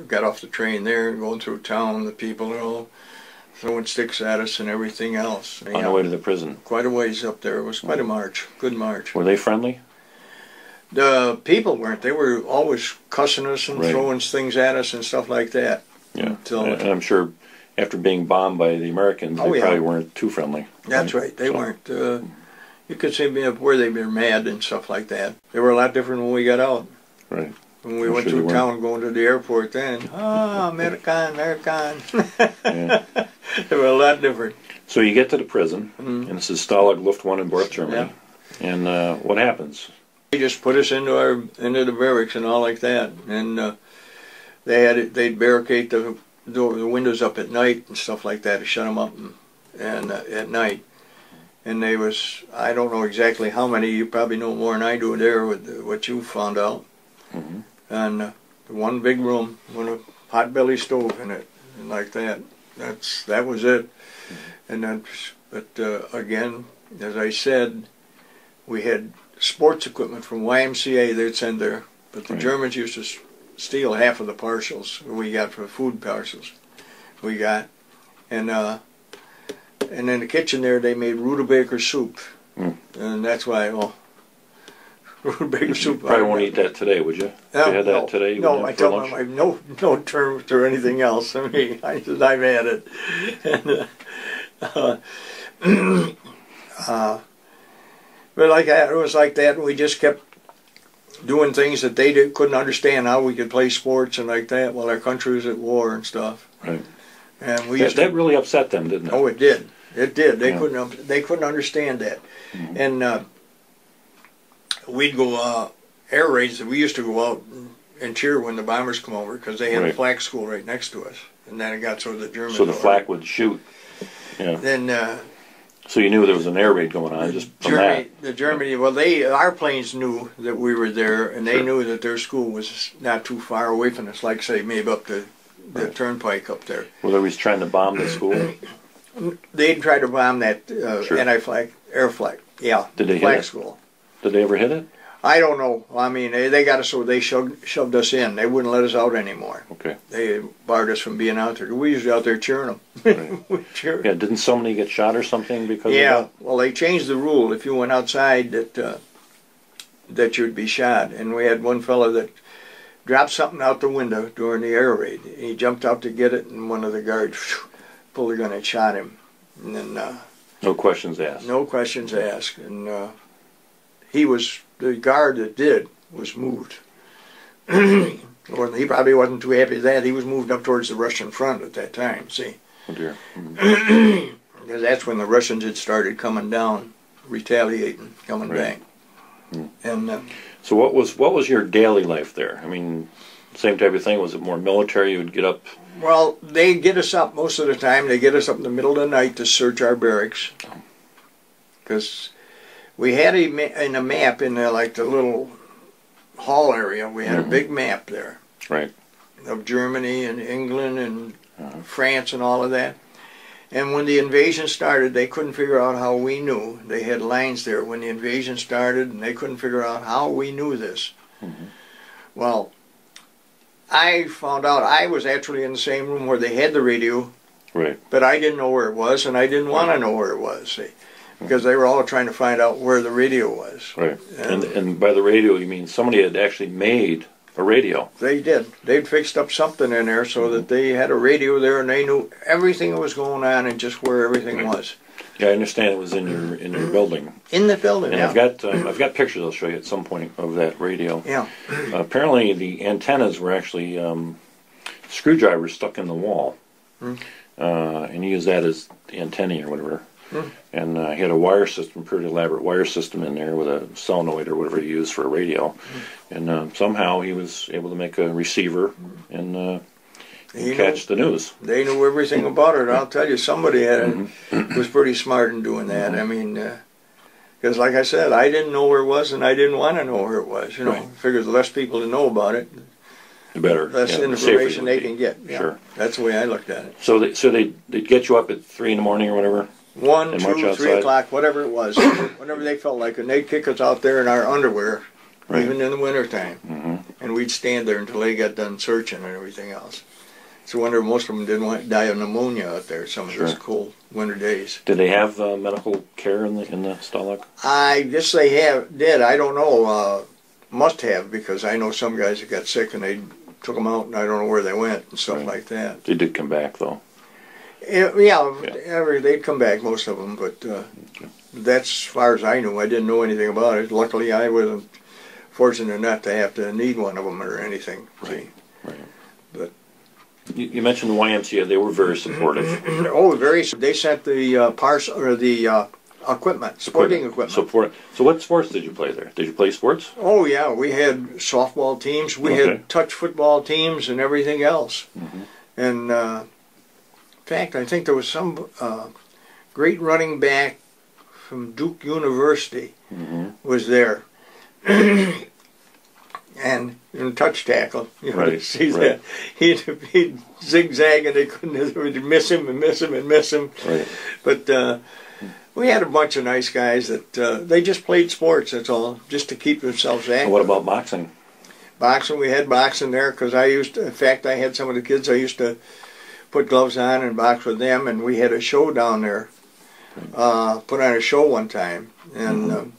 got off the train there and going through town. The people are all throwing sticks at us and everything else. On the way to the prison. Quite a ways up there. It was quite a march. Good march. Were they friendly? The people weren't. They were always cussing us and throwing things at us and stuff like that. Yeah. And I'm sure after being bombed by the Americans, they probably weren't too friendly. That's right. They weren't. You could see where they were mad and stuff like that. They were a lot different when we got out. Right. When we went through town going to the airport then, American. Yeah. They were a lot different. So you get to the prison, and this is Stalag Luft 1 in North Germany. Yeah. And what happens? They just put us into the barracks and all like that, and they'd barricade the windows up at night and stuff like that to shut them up and at night. And they was, I don't know exactly how many. You probably know more than I do there with what you found out. Mm-hmm. And one big room with a pot-belly stove in it, and like that. That was it. And then, but again, as I said, we had sports equipment from YMCA they'd send there, but the Germans used to steal half of the parcels we got for food parcels we got, and in the kitchen there they made rutabaga soup, and that's why rutabaga soup. You probably won't eat that today, would you? If you had that today? No, I tell them I have no terms or anything else. I mean, I said I've had it. And, but like that, it was like that, and we just kept doing things that they couldn't understand how we could play sports and like that while our country was at war and stuff. Right. And we that really upset them, didn't it? Oh, it did. It did. They couldn't understand that. Mm-hmm. And we'd go air raids. We used to go out and cheer when the bombers come over because they had a flak school right next to us, and then it got so the Germans. So the flak would shoot. Yeah. Then. So you knew there was an air raid going on just from that. Well, our planes knew that we were there, and they knew that their school was not too far away from us, like, say, maybe up the turnpike up there. Well, they was trying to bomb the school? They'd try to bomb that anti-flak, air flak, Did they flak hit it? school. Did they ever hit it? I don't know. I mean, they got us so they shoved us in. They wouldn't let us out anymore. Okay. They barred us from being out there. We usually out there cheering them. Right. Yeah, didn't somebody get shot or something because of that? Yeah, well, they changed the rule. If you went outside, that you'd be shot. And we had one fellow that dropped something out the window during the air raid. He jumped out to get it, and one of the guards pulled the gun and shot him. And then no questions asked. No questions asked. And the guard that was moved. Or he probably wasn't too happy with that. He was moved up towards the Russian front at that time, see. Oh dear. Because that's when the Russians had started coming down, retaliating, coming back. And so what was your daily life there? I mean, same type of thing? Was it more military? You would get up? Well, they get us up most of the time. They get us up in the middle of the night to search our barracks. Because we had a map in there, like the little hall area. We had a big map there. Right. Of Germany and England and France and all of that. And when the invasion started, they couldn't figure out how we knew. They had lines there when the invasion started, and they couldn't figure out how we knew this. Well, I found out I was actually in the same room where they had the radio, but I didn't know where it was, and I didn't want to know where it was, see, because they were all trying to find out where the radio was. Right. And by the radio, you mean somebody had actually made a radio? They did. They'd fixed up something in there so that they had a radio there, and they knew everything that was going on and just where everything was. Yeah, I understand it was in your building. In the building, and I've got pictures I'll show you at some point of that radio. Yeah. Apparently the antennas were actually screwdrivers stuck in the wall, and he used that as the antennae or whatever. And he had a wire system, pretty elaborate wire system in there with a solenoid or whatever he used for a radio. And somehow he was able to make a receiver and catch the news. They knew everything about it. I'll tell you, somebody was pretty smart in doing that. I mean, because like I said, I didn't know where it was, and I didn't want to know where it was. You know, figures the less people to know about it, the better. Less information they can get. Yeah. Sure. That's the way I looked at it. So they'd get you up at 3 in the morning or whatever? 1, 2, 3 o'clock, whatever it was, whenever they felt like it, and they'd kick us out there in our underwear, even in the wintertime. and we'd stand there until they got done searching and everything else. It's a wonder most of them didn't die of pneumonia out there some of those cold winter days. Did they have medical care in the Stalag? I guess they did. I don't know. Must have, because I know some guys that got sick and they took them out and I don't know where they went and stuff like that. They did come back though. They'd come back, most of them, but that's as far as I knew. I didn't know anything about it. Luckily, I wasn't fortunate not to have to need one of them or anything. Right. But you mentioned the YMCA; they were very supportive. Oh, very. They sent the equipment, sporting equipment. So what sports did you play there? Did you play sports? Oh yeah, we had softball teams, we had touch football teams, and everything else. And in fact, I think there was some great running back from Duke University was there. And in touch tackle, see that he'd zigzag and they couldn't miss him and miss him and miss him. Right. But we had a bunch of nice guys that they just played sports. That's all, just to keep themselves active. And what about boxing? Boxing, we had boxing there because I used to. In fact, I had some of the kids I used to put gloves on and box with them, and we had a show down there. Put on a show one time, and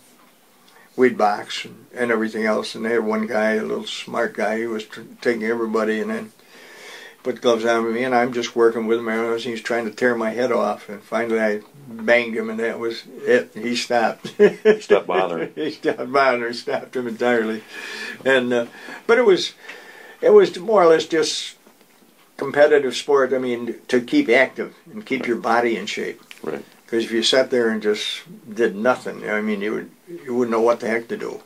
we'd box and everything else. And they had one guy, a little smart guy, he was taking everybody and then put gloves on with me, and I'm just working with him. And he was trying to tear my head off, and finally I banged him, and that was it. He stopped. He stopped bothering. He stopped bothering. Stopped him entirely. And but it was more or less just competitive sport. I mean, to keep active and keep your body in shape. Right. Because if you sat there and just did nothing, I mean, you wouldn't know what the heck to do.